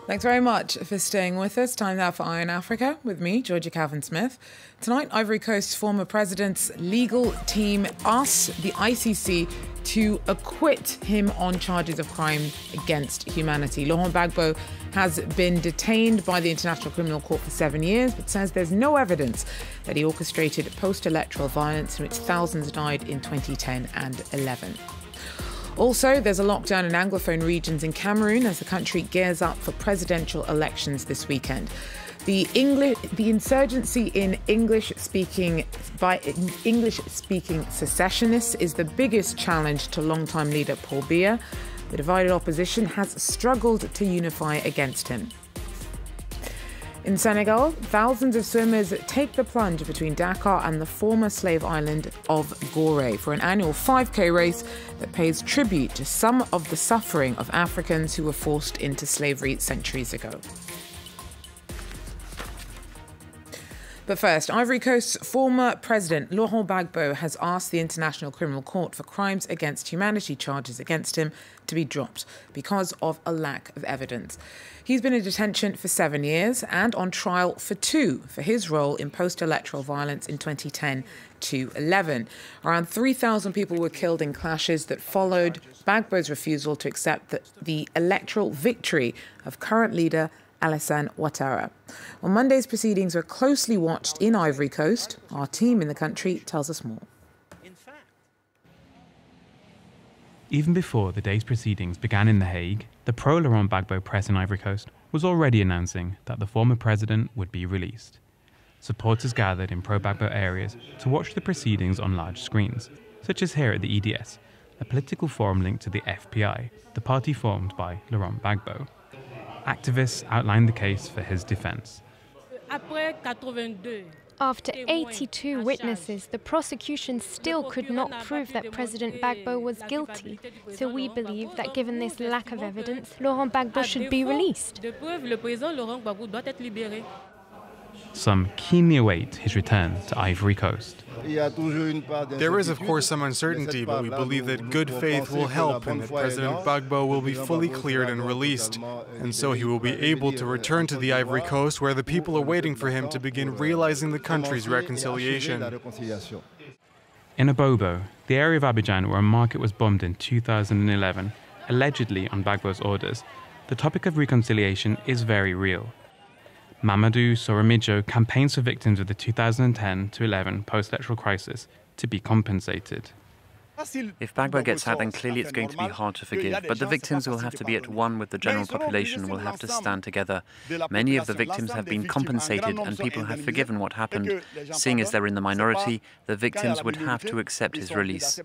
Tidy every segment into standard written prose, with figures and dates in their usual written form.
Thanks very much for staying with us. Time now for Eye on Africa with me, Georgia Calvin-Smith. Tonight, Ivory Coast's former president's legal team asks the ICC to acquit him on charges of crime against humanity. Laurent Gbagbo has been detained by the International Criminal Court for 7 years, but says there's no evidence that he orchestrated post-electoral violence in which thousands died in 2010 and 11. Also, there's a lockdown in anglophone regions in Cameroon as the country gears up for presidential elections this weekend. The insurgency in English-speaking secessionists is the biggest challenge to longtime leader Paul Biya. The divided opposition has struggled to unify against him. In Senegal, thousands of swimmers take the plunge between Dakar and the former slave island of Gorée for an annual 5K race that pays tribute to some of the suffering of Africans who were forced into slavery centuries ago. But first, Ivory Coast's former president, Laurent Gbagbo, has asked the International Criminal Court for crimes against humanity charges against him to be dropped because of a lack of evidence. He's been in detention for 7 years and on trial for 2 for his role in post-electoral violence in 2010 to 11. Around 3,000 people were killed in clashes that followed Gbagbo's refusal to accept the electoral victory of current leader Alassane Ouattara. Well, Monday's proceedings were closely watched in Ivory Coast. Our team in the country tells us more. Even before the day's proceedings began in The Hague, the pro-Laurent Gbagbo press in Ivory Coast was already announcing that the former president would be released. Supporters gathered in pro-Gbagbo areas to watch the proceedings on large screens, such as here at the EDS, a political forum linked to the FPI, the party formed by Laurent Gbagbo. Activists outlined the case for his defense. After 82 witnesses, the prosecution still could not prove that President Gbagbo was guilty. So we believe that given this lack of evidence, Laurent Gbagbo should be released. Some keenly await his return to Ivory Coast. There is, of course, some uncertainty, but we believe that good faith will help and that President Gbagbo will be fully cleared and released. And so he will be able to return to the Ivory Coast, where the people are waiting for him to begin realizing the country's reconciliation. In Abobo, the area of Abidjan where a market was bombed in 2011, allegedly on Gbagbo's orders, the topic of reconciliation is very real. Mamadou Soramijo campaigns for victims of the 2010 to 11 post-electoral crisis to be compensated. If Gbagbo gets out, then clearly it's going to be hard to forgive, but the victims will have to be at one with the general population and will have to stand together. Many of the victims have been compensated and people have forgiven what happened. Seeing as they're in the minority, the victims would have to accept his release.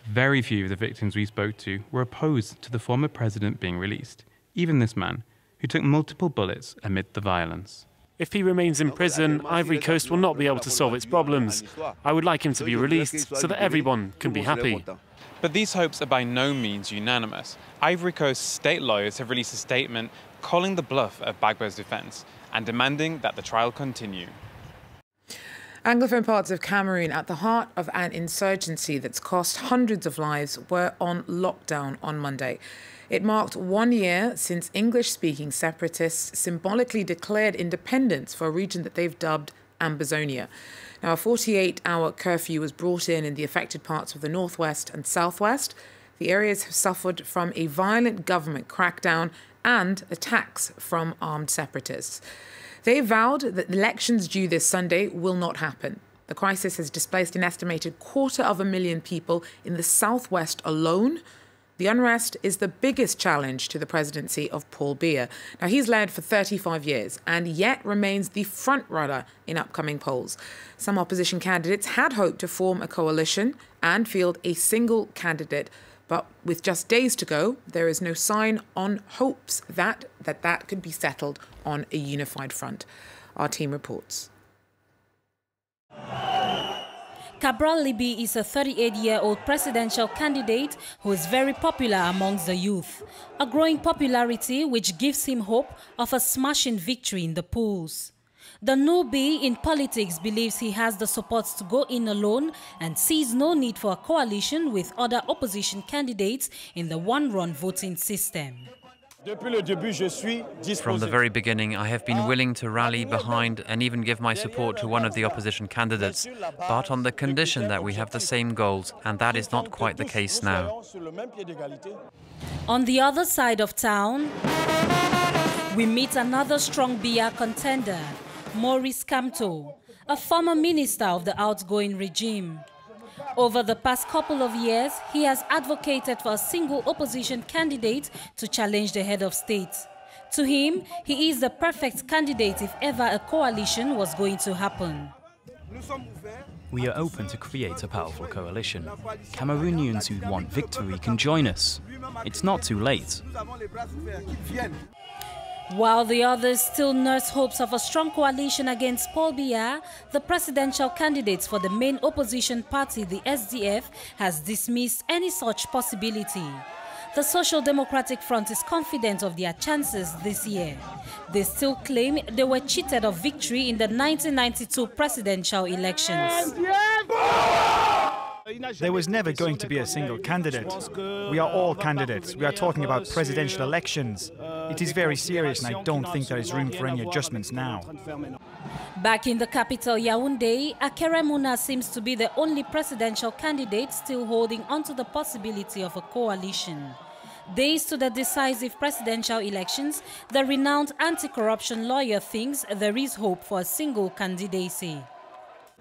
Very few of the victims we spoke to were opposed to the former president being released, even this man, who took multiple bullets amid the violence. If he remains in prison, Ivory Coast will not be able to solve its problems. I would like him to be released so that everyone can be happy. But these hopes are by no means unanimous. Ivory Coast state lawyers have released a statement calling the bluff of Gbagbo's defence and demanding that the trial continue. Anglophone parts of Cameroon, at the heart of an insurgency that's cost hundreds of lives, were on lockdown on Monday. It marked 1 year since English-speaking separatists symbolically declared independence for a region that they've dubbed Ambazonia. Now, a 48-hour curfew was brought in the affected parts of the northwest and southwest. The areas have suffered from a violent government crackdown and attacks from armed separatists. They vowed that elections due this Sunday will not happen. The crisis has displaced an estimated 250,000 people in the southwest alone. The unrest is the biggest challenge to the presidency of Paul Biya. Now, he's led for 35 years and yet remains the front-runner in upcoming polls. Some opposition candidates had hoped to form a coalition and field a single candidate. But with just days to go, there is no sign on hopes that could be settled on a unified front. Our team reports. Cabral Libby is a 38-year-old presidential candidate who is very popular amongst the youth, a growing popularity which gives him hope of a smashing victory in the polls. The newbie in politics believes he has the support to go in alone and sees no need for a coalition with other opposition candidates in the one-run voting system. From the very beginning, I have been willing to rally behind and even give my support to one of the opposition candidates, but on the condition that we have the same goals, and that is not quite the case now. On the other side of town, we meet another strong Biya contender, Maurice Kamto, a former minister of the outgoing regime. Over the past couple of years, he has advocated for a single opposition candidate to challenge the head of state. To him, he is the perfect candidate if ever a coalition was going to happen. We are open to create a powerful coalition. Cameroonians who want victory can join us. It's not too late. While the others still nurse hopes of a strong coalition against Paul Biya, the presidential candidate for the main opposition party, the SDF, has dismissed any such possibility. The Social Democratic Front is confident of their chances this year. They still claim they were cheated of victory in the 1992 presidential elections. There was never going to be a single candidate. We are all candidates. We are talking about presidential elections. It is very serious, and I don't think there is room for any adjustments now. Back in the capital, Yaoundé, Akere Mouna seems to be the only presidential candidate still holding onto the possibility of a coalition. Days to the decisive presidential elections, the renowned anti-corruption lawyer thinks there is hope for a single candidacy.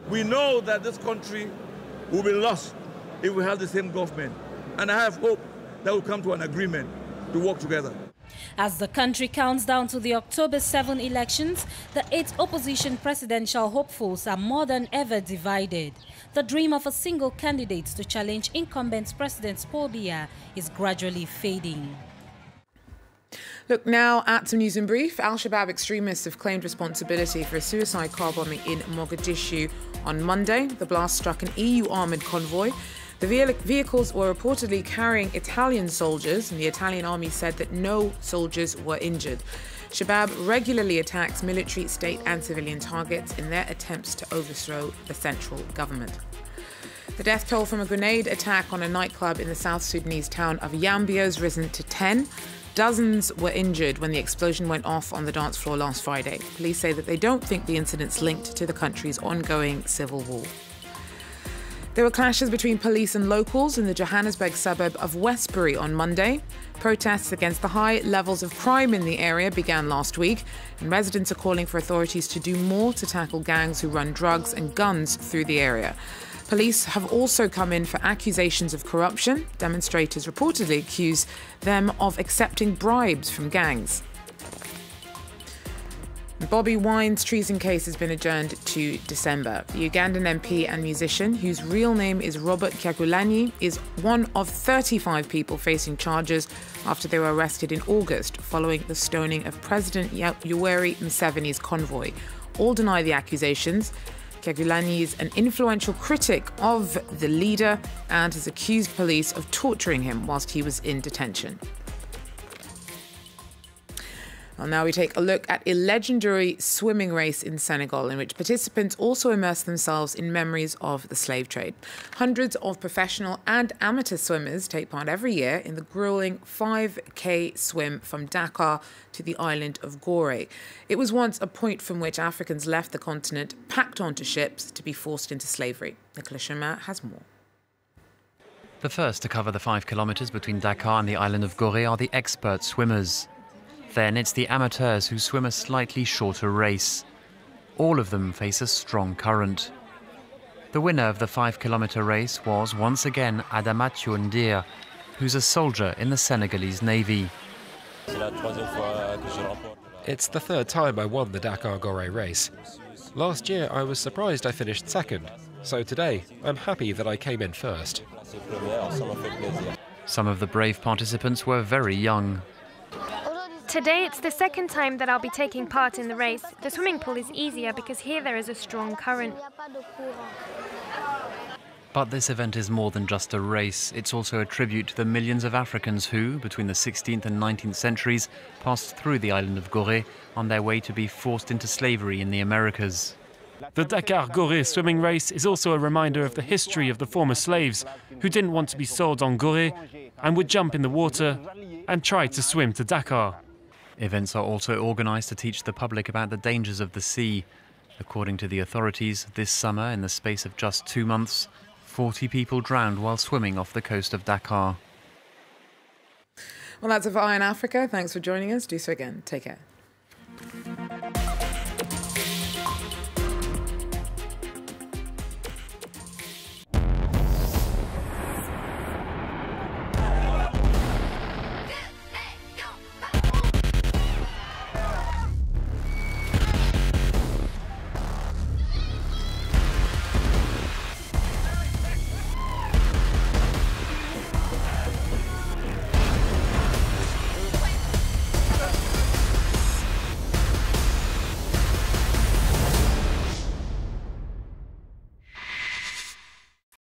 We know that this country will be lost if we have the same government. And I have hope that we'll come to an agreement to work together. As the country counts down to the October 7 elections, the 8 opposition presidential hopefuls are more than ever divided. The dream of a single candidate to challenge incumbent President Paul Biya is gradually fading. Look now at some news in brief. Al-Shabaab extremists have claimed responsibility for a suicide car bombing in Mogadishu on Monday. The blast struck an EU armoured convoy. The vehicles were reportedly carrying Italian soldiers, and the Italian army said that no soldiers were injured. Shabaab regularly attacks military, state and civilian targets in their attempts to overthrow the central government. The death toll from a grenade attack on a nightclub in the South Sudanese town of Yambio has risen to 10. Dozens were injured when the explosion went off on the dance floor last Friday. Police say that they don't think the incident's linked to the country's ongoing civil war. There were clashes between police and locals in the Johannesburg suburb of Westbury on Monday. Protests against the high levels of crime in the area began last week, and residents are calling for authorities to do more to tackle gangs who run drugs and guns through the area. Police have also come in for accusations of corruption. Demonstrators reportedly accuse them of accepting bribes from gangs. Bobi Wine's treason case has been adjourned to December. The Ugandan MP and musician, whose real name is Robert Kyagulanyi, is one of 35 people facing charges after they were arrested in August following the stoning of President Yoweri Museveni's convoy. All deny the accusations. Kyagulanyi is an influential critic of the leader and has accused police of torturing him whilst he was in detention. Well, now we take a look at a legendary swimming race in Senegal in which participants also immerse themselves in memories of the slave trade. Hundreds of professional and amateur swimmers take part every year in the grueling 5K swim from Dakar to the island of Gorée. It was once a point from which Africans left the continent, packed onto ships to be forced into slavery. Nicolas Chemin has more. The first to cover the 5 kilometers between Dakar and the island of Gorée are the expert swimmers. Then it's the amateurs who swim a slightly shorter race. All of them face a strong current. The winner of the 5-kilometer race was once again Adamatio Ndir, who's a soldier in the Senegalese Navy. It's the third time I won the Dakar-Gorée race. Last year I was surprised I finished second, so today I'm happy that I came in first. Some of the brave participants were very young. Today it's the second time that I'll be taking part in the race. The swimming pool is easier because here there is a strong current. But this event is more than just a race. It's also a tribute to the millions of Africans who, between the 16th and 19th centuries, passed through the island of Gorée on their way to be forced into slavery in the Americas. The Dakar Gorée swimming race is also a reminder of the history of the former slaves who didn't want to be sold on Gorée and would jump in the water and try to swim to Dakar. Events are also organised to teach the public about the dangers of the sea. According to the authorities, this summer, in the space of just 2 months, 40 people drowned while swimming off the coast of Dakar. Well, that's it for Eye in Africa. Thanks for joining us. Do so again. Take care.